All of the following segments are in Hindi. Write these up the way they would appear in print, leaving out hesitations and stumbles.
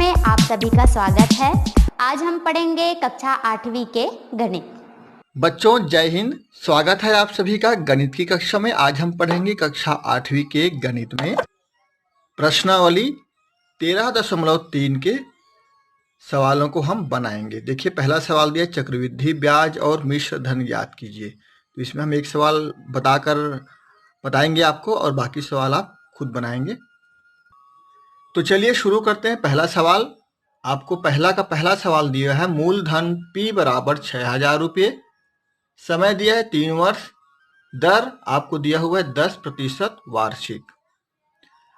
में आप सभी का स्वागत है। आज हम पढ़ेंगे कक्षा 8वीं के गणित। बच्चों जय हिंद। स्वागत है आप सभी का गणित की कक्षा में। आज हम पढ़ेंगे कक्षा 8वीं के गणित में प्रश्नावली 13.3 के सवालों को हम बनाएंगे। देखिए पहला सवाल दिया चक्रवृद्धि ब्याज और मिश्र धन ज्ञात कीजिए। तो इसमें हम एक सवाल बताएंगे आपको और बाकी सवाल आप खुद बनाएंगे। तो चलिए शुरू करते हैं। पहला सवाल आपको पहला सवाल दिया है मूलधन P बराबर 6,000 रुपये, समय दिया है 3 वर्ष, दर आपको दिया हुआ है 10% वार्षिक।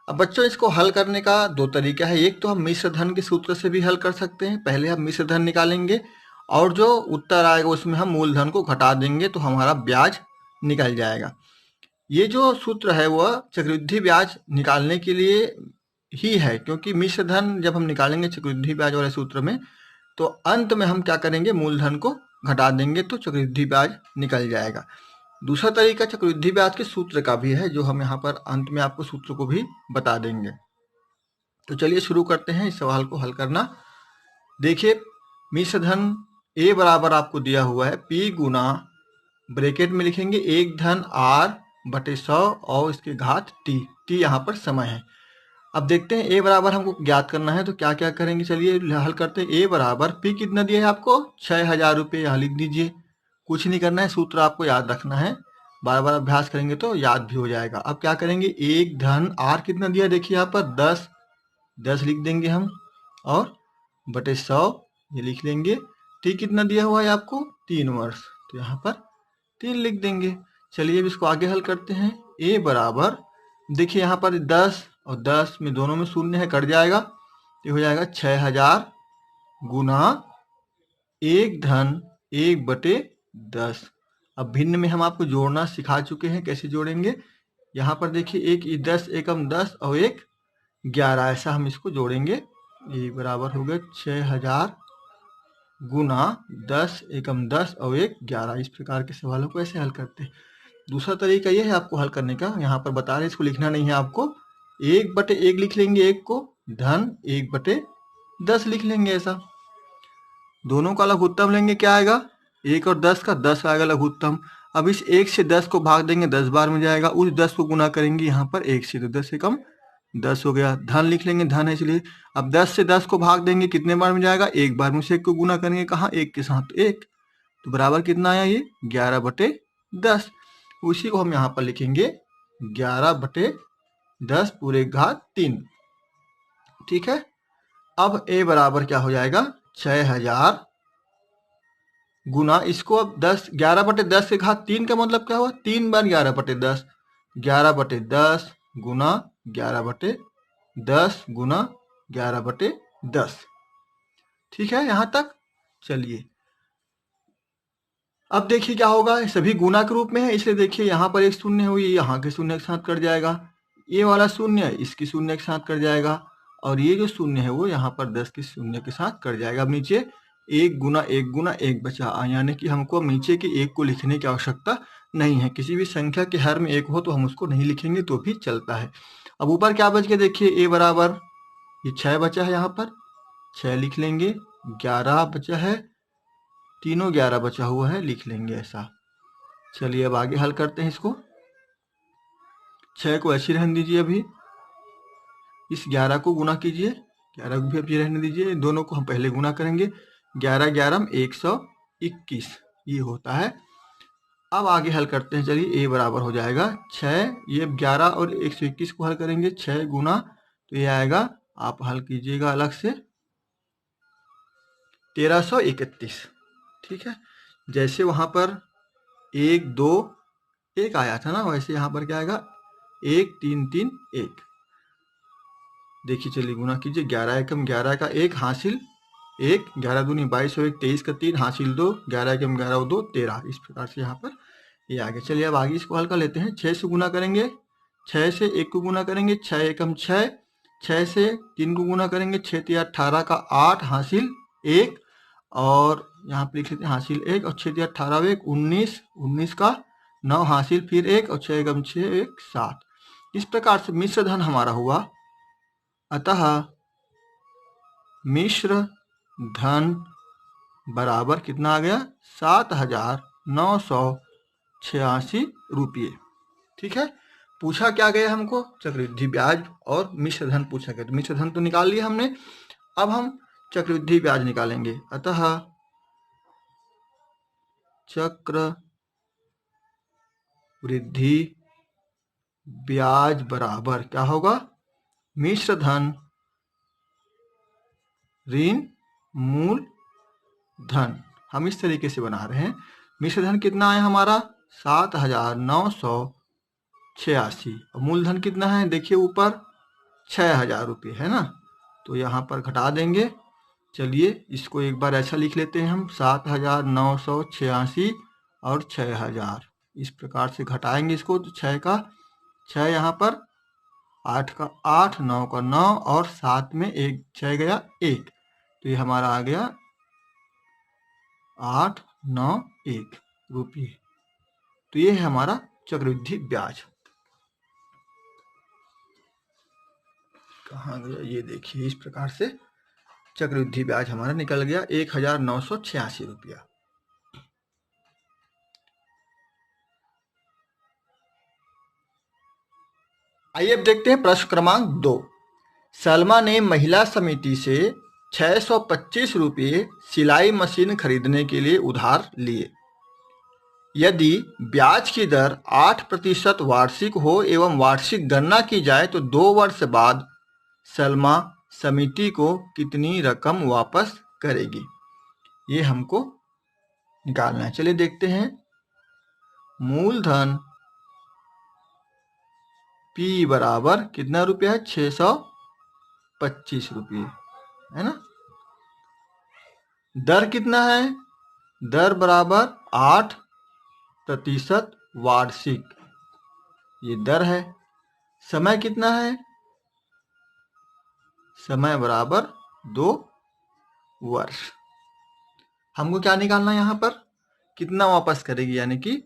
अब बच्चों इसको हल करने का दो तरीका है। एक तो हम मिश्र धन के सूत्र से भी हल कर सकते हैं। पहले हम मिश्र धन निकालेंगे और जो उत्तर आएगा उसमें हम मूलधन को घटा देंगे तो हमारा ब्याज निकल जाएगा। ये जो सूत्र है वह चक्रवृद्धि ब्याज निकालने के लिए ही है, क्योंकि मिश्र धन जब हम निकालेंगे चक्रवृद्धि ब्याज वाले सूत्र में तो अंत में हम क्या करेंगे, मूलधन को घटा देंगे तो चक्रवृद्धि ब्याज निकल जाएगा। दूसरा तरीका चक्रवृद्धि ब्याज के सूत्र का भी है, जो हम यहाँ पर अंत में आपको सूत्र को भी बता देंगे। तो चलिए शुरू करते हैं इस सवाल को हल करना। देखिए मिश्र धन A बराबर आपको दिया हुआ है P गुना ब्रैकेट में लिखेंगे 1 धन R/100 और इसके घात T यहाँ पर समय है। अब देखते हैं A बराबर हमको ज्ञात करना है तो क्या क्या करेंगे, चलिए हल करते हैं। A बराबर P कितना दिया है आपको 6,000 रुपये, यहाँ लिख दीजिए। कुछ नहीं करना है, सूत्र आपको याद रखना है, बार बार अभ्यास करेंगे तो याद भी हो जाएगा। अब क्या करेंगे, 1 धन R कितना दिया देखिए यहाँ पर 10 लिख देंगे हम, और बटे 100 ये लिख लेंगे। T कितना दिया हुआ है आपको 3 वर्ष, तो यहाँ पर 3 लिख देंगे। चलिए अब इसको आगे हल करते हैं। A बराबर देखिए यहाँ पर 10 और 10 में दोनों में शून्य है, कट जाएगा, तो हो जाएगा 6,000 गुना 1 धन 1/10। अब भिन्न में हम आपको जोड़ना सिखा चुके हैं, कैसे जोड़ेंगे। यहाँ पर देखिए 1 10 एकम 10 और 1 11, ऐसा हम इसको जोड़ेंगे। ये बराबर हो गया 6,000 गुना 10 एकम 10 और 1 11। इस प्रकार के सवालों को ऐसे हल करते हैं। दूसरा तरीका यह है आपको हल करने का, यहाँ पर बता रहे, इसको लिखना नहीं है आपको। 1/1 लिख लेंगे, 1 को धन 1/10 लिख लेंगे। ऐसा दोनों का लघुत्तम लेंगे, क्या आएगा 1 और 10 का 10 आएगा लघुत्तम। अब इस 1 से 10 को भाग देंगे 10 बार में जाएगा, उस 10 को गुना करेंगे यहाँ पर 1 से, तो 10 एकम 10 हो गया। धन लिख लेंगे, धन है इसलिए। अब 10 से 10 को भाग देंगे कितने बार में जाएगा, 1 बार में से 1 को गुना करेंगे कहाँ, 1 के साथ 1, तो बराबर कितना आया ये 11/10। उसी को हम यहाँ पर लिखेंगे 11/10 पूरे घात 3। ठीक है। अब A बराबर क्या हो जाएगा 6,000 गुना, इसको अब 11/10 से घात 3 का मतलब क्या हुआ, 3 बार 11/10, 11/10 गुना 11/10 गुना 11/10। ठीक है यहाँ तक। चलिए अब देखिए क्या होगा, सभी गुना के रूप में है, इसलिए देखिए यहाँ पर एक शून्य हुई, यहाँ के शून्य के साथ कट जाएगा, ये वाला शून्य इसकी शून्य के साथ कट जाएगा, और ये जो शून्य है वो यहाँ पर 10 के शून्य के साथ कट जाएगा। अब नीचे 1 गुना 1 गुना 1 बचा, यानी कि हमको नीचे के 1 को लिखने की आवश्यकता नहीं है। किसी भी संख्या के हर में 1 हो तो हम उसको नहीं लिखेंगे तो भी चलता है। अब ऊपर क्या बच गया देखिए, A बराबर ये 6 बचा है, यहाँ पर 6 लिख लेंगे, 11 बचा है, तीनों 11 बचा हुआ है, लिख लेंगे ऐसा। चलिए अब आगे हल करते हैं इसको। 6 को ऐसे रहने दीजिए, अभी इस 11 को गुना कीजिए, 11 को भी अभी रहने दीजिए, दोनों को हम पहले गुना करेंगे, 11 11 121 ये होता है। अब आगे हल करते हैं। चलिए A बराबर हो जाएगा 6, ये 11 और 121 को हल करेंगे, 6 गुना, तो ये आएगा, आप हल कीजिएगा अलग से, 1331। ठीक है। जैसे वहां पर 1 2 1 आया था ना, वैसे यहाँ पर क्या आएगा 1 3 3 1। देखिए चलिए गुना कीजिए, 11 एकम 11 का 1 हासिल 1, 11 दूनी 22 और 1 23 का 3 हासिल 2, 11 एकम 11 2 13। इस प्रकार से यहाँ पर ये आगे। चलिए अब आगे इसको हल कर लेते हैं। 6 से गुना करेंगे, 6 से 1 को गुना करेंगे, 6 एकम 6, 6 से 3 को गुना करेंगे, 6 3 18 का 8 हासिल 1, और यहाँ पे लिख लेते हैं हासिल 1, और 6 3 18 1 19, 19 का 9 हासिल फिर 1, और 6 एकम 6 1 7। इस प्रकार से मिश्र धन हमारा हुआ। अतः मिश्र धन बराबर कितना आ गया 7,986 रुपये। ठीक है, पूछा क्या गया हमको, चक्रवृद्धि ब्याज और मिश्र धन पूछा गया। तो मिश्र धन तो निकाल लिया हमने, अब हम चक्रवृद्धि ब्याज निकालेंगे। अतः चक्रवृद्धि ब्याज बराबर क्या होगा, मिश्र धन ऋण मूल धन। हम इस तरीके से बना रहे हैं। मिश्र धन कितना है हमारा 7,986 और मूलधन कितना है देखिए ऊपर 6,000 रुपये है ना, तो यहाँ पर घटा देंगे। चलिए इसको एक बार ऐसा लिख लेते हैं हम, 7,986 और 6,000 इस प्रकार से घटाएंगे इसको। तो 6 का 6 यहाँ पर, 8 का 8, 9 का 9 और 7 में 1 6 गया 1, तो ये हमारा आ गया 891 रुपये। तो ये है हमारा चक्रवृद्धि ब्याज। कहाँ गया ये देखिए, इस प्रकार से चक्रवृद्धि ब्याज हमारा निकल गया 1,986 रुपया। आइए अब देखते हैं प्रश्न क्रमांक 2। सलमा ने महिला समिति से 625 रुपये सिलाई मशीन खरीदने के लिए उधार लिए। यदि ब्याज की दर 8% वार्षिक हो एवं वार्षिक गणना की जाए तो 2 वर्ष बाद सलमा समिति को कितनी रकम वापस करेगी, ये हमको निकालना है। चलिए देखते हैं। मूलधन P बराबर कितना रुपया है 625 रुपये है ना। दर कितना है, दर बराबर 8% वार्षिक, ये दर है। समय कितना है, समय बराबर 2 वर्ष। हमको क्या निकालना है यहाँ पर, कितना वापस करेगी, यानी कि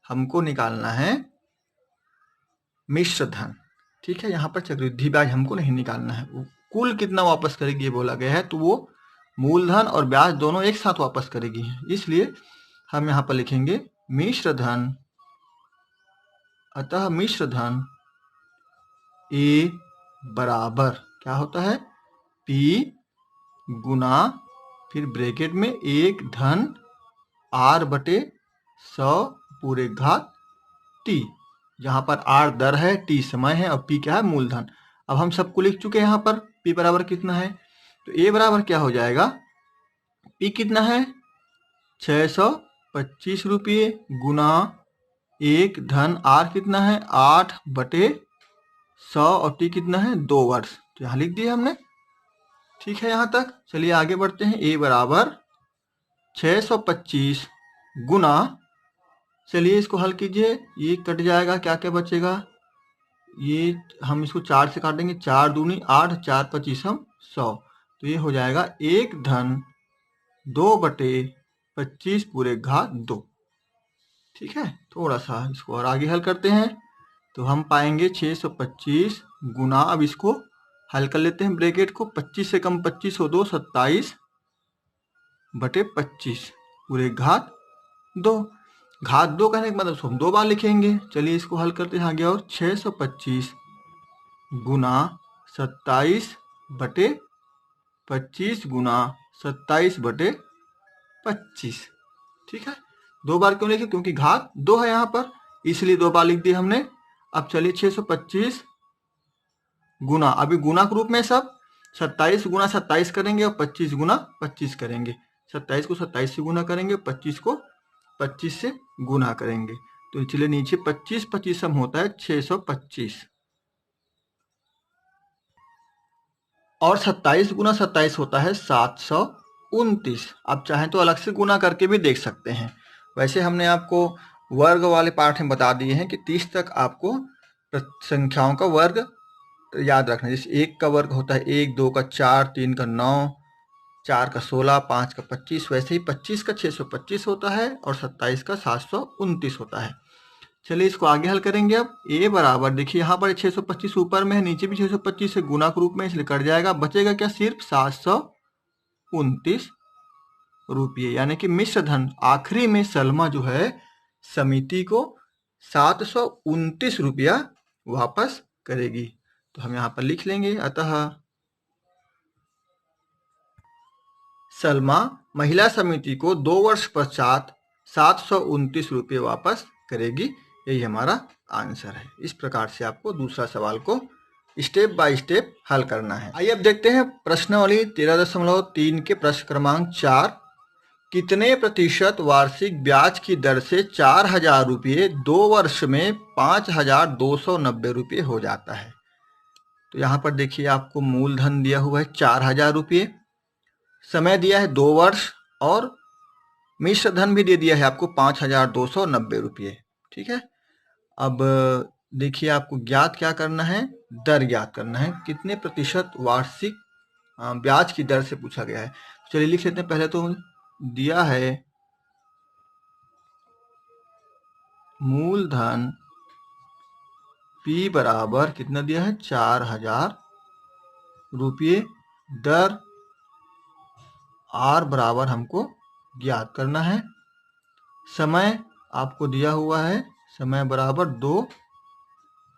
हमको निकालना है मिश्र धन। ठीक है, यहाँ पर चक्रवृद्धि ब्याज हमको नहीं निकालना है। कुल कितना वापस करेगी ये बोला गया है, तो वो मूलधन और ब्याज दोनों एक साथ वापस करेगी, इसलिए हम यहाँ पर लिखेंगे मिश्र धन। अतः मिश्र धन ए बराबर क्या होता है, P गुना फिर ब्रैकेट में 1 धन R/100 पूरे घात T। यहाँ पर R दर है, T समय है और P क्या है, मूलधन। अब हम सबको लिख चुके हैं यहाँ पर। P बराबर कितना है, तो A बराबर क्या हो जाएगा, P कितना है 625 रुपये गुना 1 धन R कितना है 8/100 और T कितना है 2 वर्ष। तो यहाँ लिख दिया हमने। ठीक है यहाँ तक। चलिए आगे बढ़ते हैं। A बराबर 625 गुना, चलिए इसको हल कीजिए, ये कट जाएगा, क्या क्या बचेगा, ये हम इसको 4 से काटेंगे, 4 दूनी 8, 4 25 हम 100, तो ये हो जाएगा 1 धन 2/25 पूरे घात 2। ठीक है, थोड़ा सा इसको और आगे हल करते हैं तो हम पाएंगे 625 गुना, अब इसको हल कर लेते हैं ब्रैकेट को, 25 से कम 25 हो 2, 27/25 पूरे घात 2। घात 2 कहने के मतलब हम 2 बार लिखेंगे। चलिए इसको हल करते हैं आगे, और 625 गुना 27/25 गुना 27/25। ठीक है, 2 बार क्यों लिखे, क्योंकि घात 2 है यहाँ पर, इसलिए 2 बार लिख दिया हमने। अब चलिए 625 गुना, अभी गुना के रूप में सब 27 गुना 27 करेंगे और 25 गुना 25 करेंगे। 27 को 27 से गुना करेंगे, 25 को 25 से गुना करेंगे, तो चलिए नीचे 25 25 सम होता है 625 और 27 गुना 27 होता है 729। आप चाहें तो अलग से गुना करके भी देख सकते हैं। वैसे हमने आपको वर्ग वाले पाठ में बता दिए हैं कि 30 तक आपको संख्याओं का वर्ग याद रखना। जैसे 1 का वर्ग होता है 1, 2 का 4, 3 का 9, 4 का 16, 5 का 25, वैसे ही 25 का 625 होता है और 27 का 729 होता है। चलिए इसको आगे हल करेंगे। अब A बराबर, देखिए यहाँ पर 625 ऊपर में है, नीचे भी 625 से गुना के रूप में, इसलिए कट जाएगा, बचेगा क्या, सिर्फ 729। रुपये, यानी कि मिश्र धन आखिरी में सलमा जो है समिति को 729 रुपया वापस करेगी। तो हम यहाँ पर लिख लेंगे, अतः सलमा महिला समिति को 2 वर्ष पश्चात 729 रुपये वापस करेगी। यही हमारा आंसर है। इस प्रकार से आपको दूसरा सवाल को स्टेप बाय स्टेप हल करना है। आइए अब देखते हैं प्रश्नावली 13.3 के प्रश्न क्रमांक 4। कितने प्रतिशत वार्षिक ब्याज की दर से 4,000 रुपये 2 वर्ष में 5,290 रुपये हो जाता है? तो यहाँ पर देखिए आपको मूलधन दिया हुआ है 4,000 रुपये, समय दिया है 2 वर्ष और मिश्र धन भी दे दिया है आपको 5,290 रुपये। ठीक है, अब देखिए आपको ज्ञात क्या करना है, दर ज्ञात करना है। कितने प्रतिशत वार्षिक ब्याज की दर से पूछा गया है। चलिए लिख लेते हैं। पहले तो दिया है मूलधन P बराबर कितना दिया है 4,000 रुपये, दर R बराबर हमको ज्ञात करना है। समय आपको दिया हुआ है, समय बराबर 2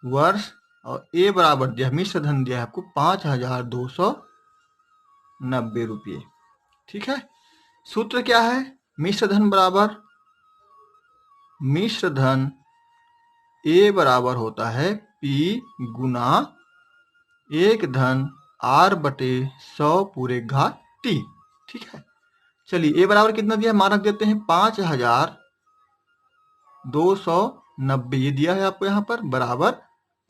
वर्ष और A बराबर दिया, मिश्र धन दिया है आपको 5,290 रुपये। ठीक है, सूत्र क्या है, मिश्र धन बराबर मिश्र धन A बराबर होता है P गुना 1 धन R बटे 100 पूरे घात T। ठीक है, चलिए A बराबर कितना दिया है, मान रख देते हैं 5,290 ये दिया है आपको यहाँ पर, बराबर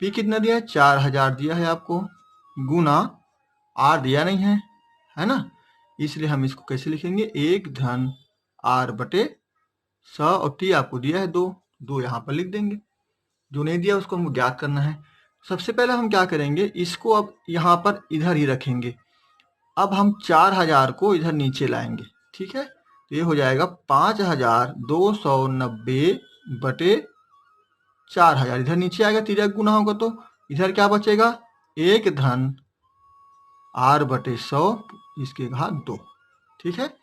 P कितना दिया है 4,000 दिया है आपको, गुना R दिया नहीं है, है ना, इसलिए हम इसको कैसे लिखेंगे, 1 धन R बटे 100 और T आपको दिया है 2 यहाँ पर लिख देंगे। जो नहीं दिया उसको हमको ज्ञात करना है। सबसे पहले हम क्या करेंगे, इसको अब यहाँ पर इधर ही रखेंगे। अब हम 4,000 को इधर नीचे लाएंगे। ठीक है, तो ये हो जाएगा 5,290 बटे 4,000, इधर नीचे आएगा, तिर्यक गुना होगा तो इधर क्या बचेगा, 1 धन R बटे 100 इसके घात 2। ठीक है,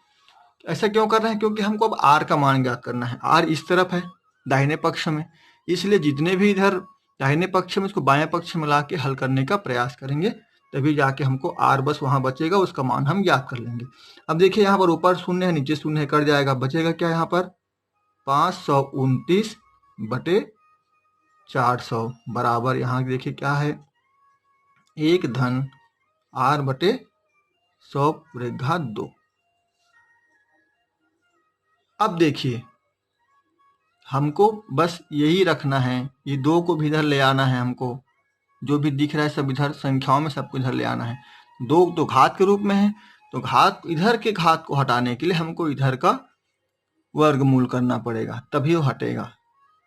ऐसा क्यों कर रहे हैं, क्योंकि हमको अब R का मान ज्ञात करना है। R इस तरफ है दाहिने पक्ष में, इसलिए जितने भी इधर दाहिने पक्ष में इसको बाएं पक्ष में ला के हल करने का प्रयास करेंगे, तभी जाके हमको R बस वहां बचेगा, उसका मान हम ज्ञात कर लेंगे। अब देखिए यहाँ पर ऊपर शून्य है, नीचे शून्य है, कट जाएगा, बचेगा क्या यहाँ पर 529 बटे 400 बराबर, यहाँ देखिए क्या है 1 धन R बटे 100 पूरे घात 2। अब देखिए हमको बस यही रखना है, ये 2 को भी इधर ले आना है, हमको जो भी दिख रहा है सब इधर संख्याओं में सबको इधर ले आना है। 2 तो घात के रूप में है, तो घात इधर के घात को हटाने के लिए हमको इधर का वर्गमूल करना पड़ेगा, तभी वो हटेगा।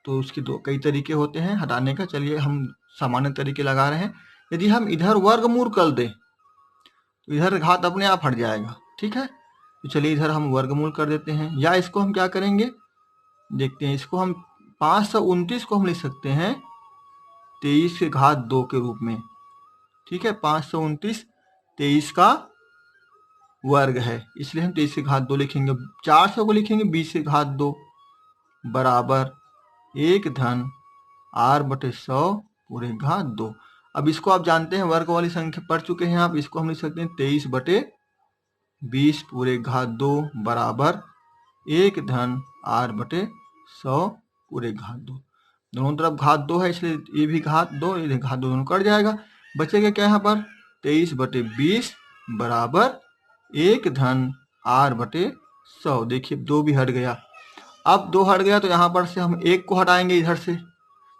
तो उसके कई तरीके होते हैं हटाने का। चलिए हम सामान्य तरीके लगा रहे हैं। यदि हम इधर वर्गमूल कर दें तो इधर घात अपने आप हट जाएगा। ठीक है, तो चलिए इधर हम वर्गमूल कर देते हैं, या इसको हम क्या करेंगे देखते हैं। इसको हम 529 को हम लिख सकते हैं 23 के घात 2 के रूप में। ठीक है, 529 23 का वर्ग है, इसलिए हम 23 के घात 2 लिखेंगे। 400 को लिखेंगे 20 के घात 2 बराबर 1 धन R बटे 100 पूरे घात 2। अब इसको आप जानते हैं, वर्ग वाली संख्या पढ़ चुके हैं आप, इसको हम लिख सकते हैं 23 बटे 20 पूरे घात 2 बराबर 1 धन R बटे 100 पूरे घात 2। दोनों तरफ घात 2 है, इसलिए ये भी घात 2, ये घात 2 दोनों कट जाएगा। बचेगा क्या यहाँ पर 23 बटे 20 बराबर 1 धन R बटे 100। देखिए 2 भी हट गया। अब 2 हट गया तो यहाँ पर से हम 1 को हटाएंगे इधर से,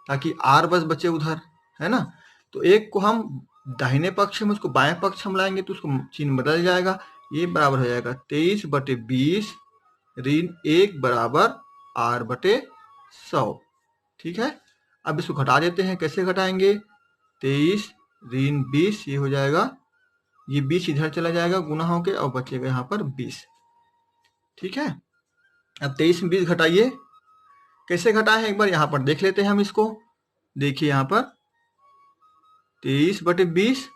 ताकि R बस बचे उधर, है ना। तो 1 को हम दाहिने पक्ष में, उसको बाएं पक्ष में लाएंगे तो उसको चिन्ह बदल जाएगा। ये बराबर हो जाएगा 23 बटे 20 ऋण 1 बराबर R बटे 100। ठीक है, अब इसको घटा देते हैं। कैसे घटाएंगे, 23 ऋण 20, ये हो जाएगा, ये 20 इधर चला जाएगा गुना होके, और बचेगा यहाँ पर 20। ठीक है, अब 23 में 20 घटाइए। कैसे घटाए हैं एक बार यहाँ पर देख लेते हैं हम इसको। देखिए यहाँ पर 23 बटे 20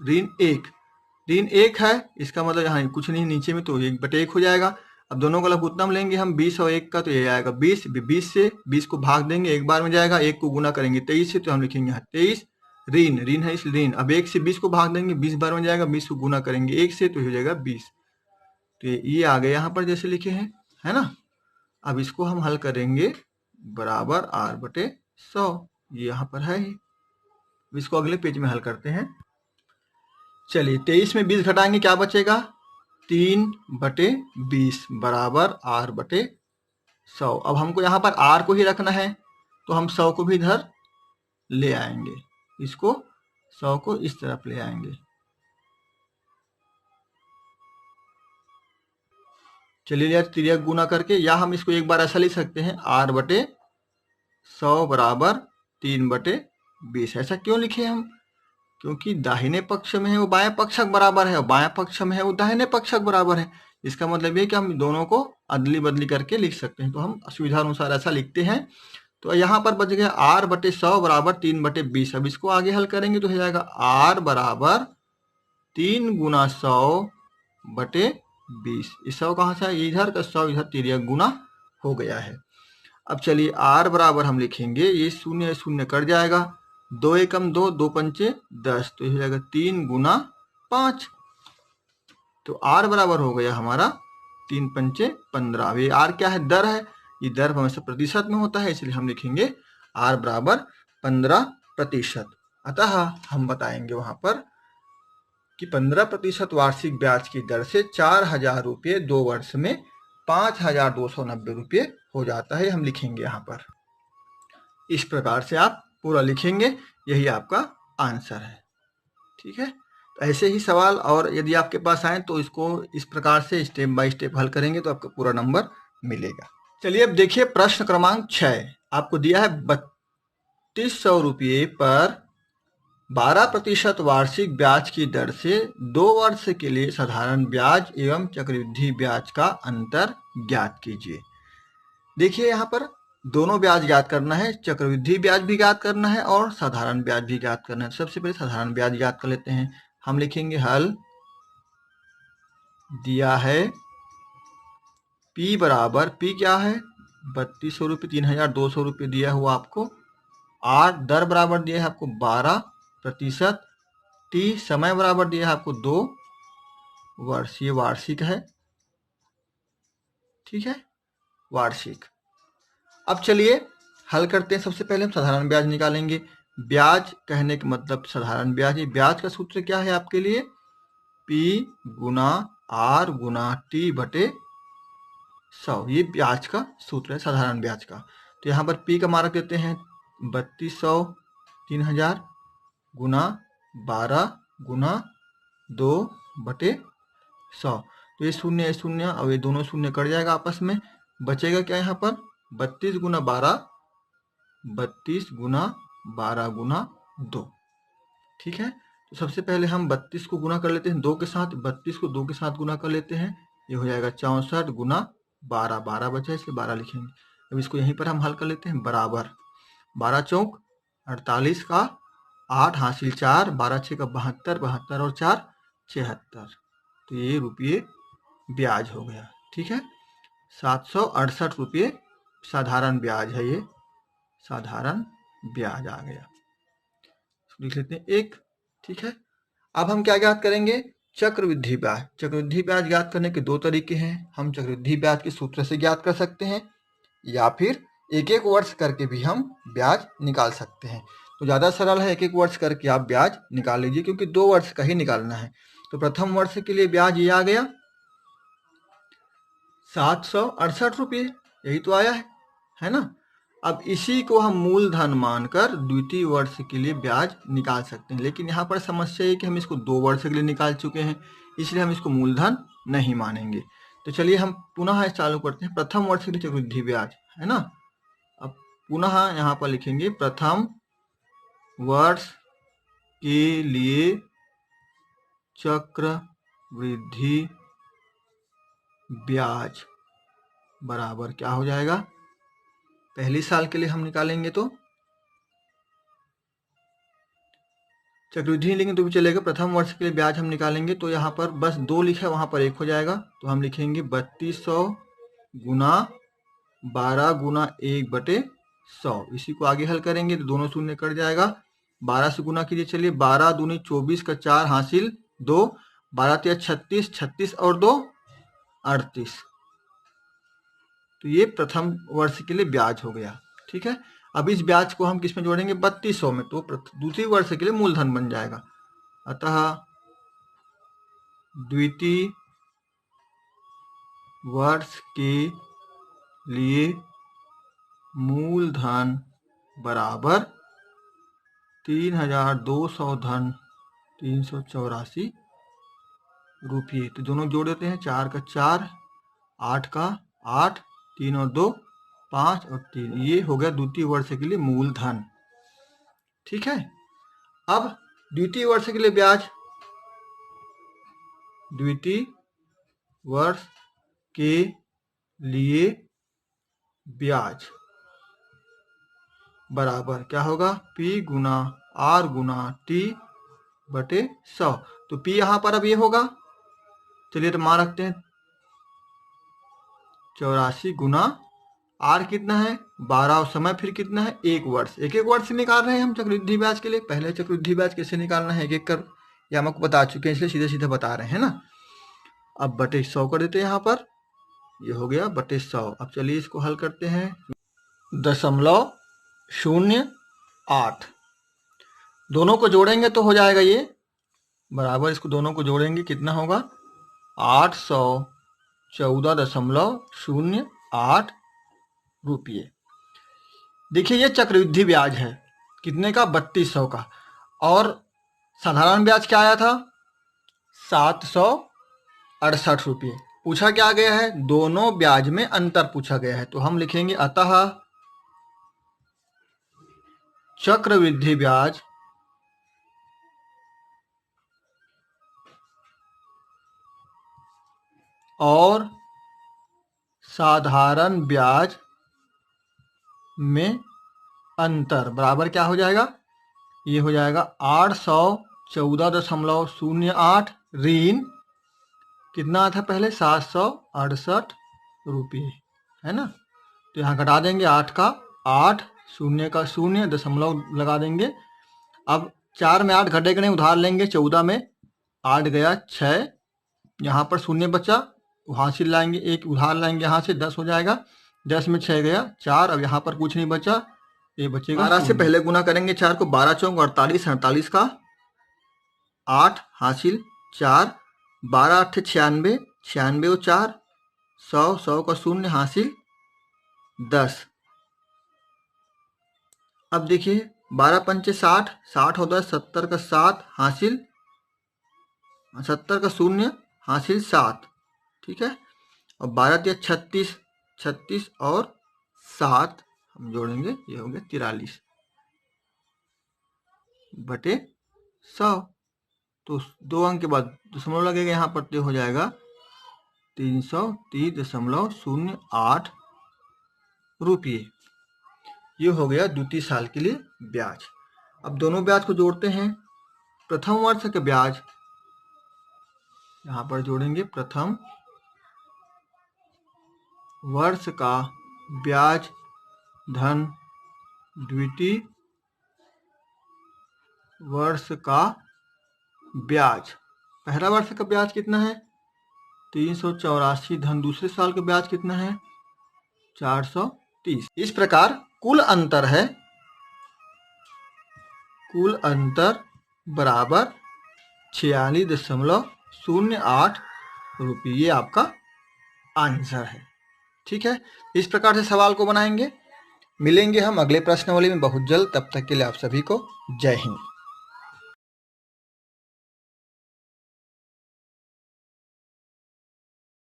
ऋण 1, ऋण 1 है, इसका मतलब यहाँ कुछ नहीं नीचे में, तो 1/1 हो जाएगा। अब दोनों का लघुत्तम लेंगे हम 20 और 1 का, तो ये आएगा 20। 20 से 20 को भाग देंगे, एक बार में जाएगा। 1 को गुना करेंगे 23 से, तो हम लिखेंगे यहाँ 23 ऋण है इस ऋण। अब 1 से 20 को भाग देंगे, 20 बार में जाएगा। 20 को गुना करेंगे 1 से, तो हो जाएगा 20। तो ये आ गया यहाँ पर जैसे लिखे हैं, है ना। अब इसको हम हल करेंगे बराबर r/100, ये यहाँ पर है ही। इसको अगले पेज में हल करते हैं। चलिए 23 में 20 घटाएंगे, क्या बचेगा? 3/20 बराबर r/100। अब हमको यहाँ पर r को ही रखना है, तो हम 100 को भी इधर ले आएंगे, इसको 100 को इस तरफ ले आएंगे। चलिए यार तिर्यक गुना करके, या हम इसको एक बार ऐसा लिख सकते हैं r/100 बराबर 3/20। ऐसा क्यों लिखे हम? क्योंकि दाहिने पक्ष में है वो बाएं पक्षक बराबर है, और बाएं पक्ष में है वो दाहिने पक्षक बराबर है। इसका मतलब ये कि हम दोनों को अदली बदली करके लिख सकते हैं, तो हम सुविधा अनुसार ऐसा लिखते हैं। तो यहाँ पर बच गया r/100 बराबर 3/20। अब इसको आगे हल करेंगे तो हो जाएगा r बराबर 3 गुना 100/20। इस 100 कहाँ से है? इधर का 100 इधर तिर्यक गुना हो गया है। अब चलिए r बराबर हम लिखेंगे, ये शून्य शून्य कट जाएगा, 2 एकम 2, 2 पंचे 10, तो हो जाएगा 3 गुना 5। तो r बराबर हो गया हमारा 3 पंचे 15। अब ये r क्या है? दर है। ये दर हमेशा प्रतिशत में होता है, इसलिए हम लिखेंगे r बराबर 15%। अतः हम बताएंगे वहां पर कि 15% वार्षिक ब्याज की दर से 4,000 रुपये 2 वर्ष में 5,290 रुपये हो जाता है। हम लिखेंगे यहाँ पर इस प्रकार से आप पूरा लिखेंगे, यही आपका आंसर है। ठीक है, तो ऐसे ही सवाल और यदि आपके पास आए तो इसको इस प्रकार से स्टेप बाय स्टेप हल करेंगे तो आपको पूरा नंबर मिलेगा। चलिए अब देखिए प्रश्न क्रमांक 6। आपको दिया है 3200 रुपये पर 12% वार्षिक ब्याज की दर से 2 वर्ष के लिए साधारण ब्याज एवं चक्रवृद्धि ब्याज का अंतर ज्ञात कीजिए। देखिए यहाँ पर दोनों ब्याज ज्ञात करना है, चक्रवृद्धि ब्याज भी ज्ञात करना है और साधारण ब्याज भी ज्ञात करना है। सबसे पहले साधारण ब्याज ज्ञात कर लेते हैं। हम लिखेंगे हल, दिया है P बराबर, P क्या है? 3200 रुपये, 3,200 रुपये दिया हुआ आपको। R दर बराबर दिया है आपको 12%। T समय बराबर दिया है आपको 2 वर्ष, ये वार्षिक है। ठीक है, वार्षिक। अब चलिए हल करते हैं। सबसे पहले हम साधारण ब्याज निकालेंगे। ब्याज कहने का मतलब साधारण ब्याज है। ब्याज का सूत्र क्या है आपके लिए? P गुना R गुना T बटे 100, ये ब्याज का सूत्र है साधारण ब्याज का। तो यहाँ पर P का मान रख देते हैं 3200, 3,000 गुना 12 गुना 2 बटे 100। तो ये शून्य शून्य, अब ये दोनों शून्य कट जाएगा आपस में, बचेगा क्या यहाँ पर? 32 गुना 12, 32 गुना 12 गुना 2। ठीक है, तो सबसे पहले हम 32 को गुना कर लेते हैं 2 के साथ, 32 को 2 के साथ गुना कर लेते हैं, ये हो जाएगा 64 गुना 12, 12 बचा इसलिए 12 लिखेंगे। अब इसको यहीं पर हम हल कर लेते हैं, बराबर 12 चौक 48 का 8 हासिल 4, 12 6 का 72, 72 और 4 76, तो ये रुपये ब्याज हो गया। ठीक है, 768 रुपये साधारण ब्याज है, ये साधारण ब्याज आ गया, लिख लेते हैं 1। ठीक है, अब हम क्या ज्ञात करेंगे? चक्रवृद्धि ब्याज। चक्रवृद्धि ब्याज ज्ञात करने के 2 तरीके हैं। हम चक्रवृद्धि ब्याज के सूत्र से ज्ञात कर सकते हैं, या फिर एक एक वर्ष करके भी हम ब्याज निकाल सकते हैं। तो ज़्यादा सरल है, एक एक वर्ष करके आप ब्याज निकाल लीजिए, क्योंकि 2 वर्ष का ही निकालना है। तो प्रथम वर्ष के लिए ब्याज ये आ गया 768 रुपये, यही तो आया है ना। अब इसी को हम मूलधन मानकर द्वितीय वर्ष के लिए ब्याज निकाल सकते हैं, लेकिन यहाँ पर समस्या है कि हम इसको 2 वर्ष के लिए निकाल चुके हैं, इसलिए हम इसको मूलधन नहीं मानेंगे। तो चलिए हम पुनः चालू करते हैं। प्रथम वर्ष के लिए चक्रवृद्धि ब्याज है ना। अब पुनः यहाँ पर लिखेंगे प्रथम वर्ष के लिए चक्रवृद्धि ब्याज बराबर क्या हो जाएगा? पहली साल के लिए हम निकालेंगे तो चक्रवृद्धि नहीं लेंगे तो भी चलेगा। प्रथम वर्ष के लिए ब्याज हम निकालेंगे तो यहाँ पर बस 2 लिखा है, वहाँ पर 1 हो जाएगा, तो हम लिखेंगे 3200 गुना 12 गुना 1/100। इसी को आगे हल करेंगे तो दोनों शून्य कट जाएगा। 12 से गुना कीजिए, चलिए 12 दूनी 24 का 4 हासिल 2, 12 तिया 36, 36 और 2 38। तो ये प्रथम वर्ष के लिए ब्याज हो गया। ठीक है, अब इस ब्याज को हम किस में जोड़ेंगे? 3200 में, तो दूसरी वर्ष के लिए मूलधन बन जाएगा। अतः द्वितीय वर्ष के लिए मूलधन बराबर 3200 धन 384 रुपये। तो दोनों जोड़ देते हैं, 4 का 4, 8 का 8, 3 और 2 5 और 3। ये हो गया द्वितीय वर्ष के लिए मूलधन। ठीक है, अब द्वितीय वर्ष के लिए ब्याज, द्वितीय वर्ष के लिए ब्याज बराबर क्या होगा? P गुना R गुना T बटे 100। तो P यहाँ पर अब ये होगा, चलिए तो मान रखते हैं 84 गुना R कितना है? 12 और समय फिर कितना है? 1 वर्ष। एक एक वर्ष से निकाल रहे हैं हम चक्रवृद्धि ब्याज के लिए। पहले चक्रवृद्धि ब्याज कैसे निकालना है एक एक कर ये हम आपको बता चुके हैं, इसलिए सीधे सीधे बता रहे हैं ना। अब बटे 100 कर देते हैं यहाँ पर, ये हो गया बटे 100। अब चलिए इसको हल करते हैं। 0.08 दोनों को जोड़ेंगे तो हो जाएगा ये बराबर, इसको दोनों को जोड़ेंगे कितना होगा? 814.08 रुपये। देखिए ये चक्रवृद्धि ब्याज है, कितने का? 3200 का। और साधारण ब्याज क्या आया था? 768 रुपये। पूछा क्या गया है? दोनों ब्याज में अंतर पूछा गया है, तो हम लिखेंगे अतः चक्रवृद्धि ब्याज और साधारण ब्याज में अंतर बराबर क्या हो जाएगा? ये हो जाएगा 814.08 ऋण कितना था पहले? 768 रुपये, है ना। तो यहाँ घटा देंगे 8 का 8, 0 का 0, दशमलव लगा देंगे। अब 4 में 8 घटेगा नहीं, उधार लेंगे। 14 में 8 गया 6, यहाँ पर 0 बचा, हासिल लाएंगे 1, उधार लाएंगे यहाँ से 10 हो जाएगा। 10 में 6 गया 4, अब यहाँ पर कुछ नहीं बचा, ये बचेगा 12 से पहले गुना करेंगे 4 को। 12 चौक 48, 48 का 8 हासिल 4, 12 8 96, 96 और 4 100, 100 का 0 हासिल 10। अब देखिए 12 पंचे 60, 60 होता है 70 का 7 हासिल 70 का 0 हासिल 7। ठीक है, और 12 दिया 36, 36 और 7 हम जोड़ेंगे, ये हो गया 43 बटे 100। तो 2 अंक के बाद दशमलव लगेगा यहाँ पर, तो हो जाएगा 330.08 रुपये। ये हो गया द्वितीय साल के लिए ब्याज। अब दोनों ब्याज को जोड़ते हैं। प्रथम वर्ष के ब्याज यहाँ पर जोड़ेंगे, प्रथम वर्ष का ब्याज धन द्वितीय वर्ष का ब्याज। पहला वर्ष का ब्याज कितना है? 384 धन दूसरे साल का ब्याज कितना है? 430। इस प्रकार कुल अंतर है, कुल अंतर बराबर 46.08 रुपये। ये आपका आंसर है। ठीक है, इस प्रकार से सवाल को बनाएंगे। मिलेंगे हम अगले प्रश्नावली में बहुत जल्द। तब तक के लिए आप सभी को जय हिंद।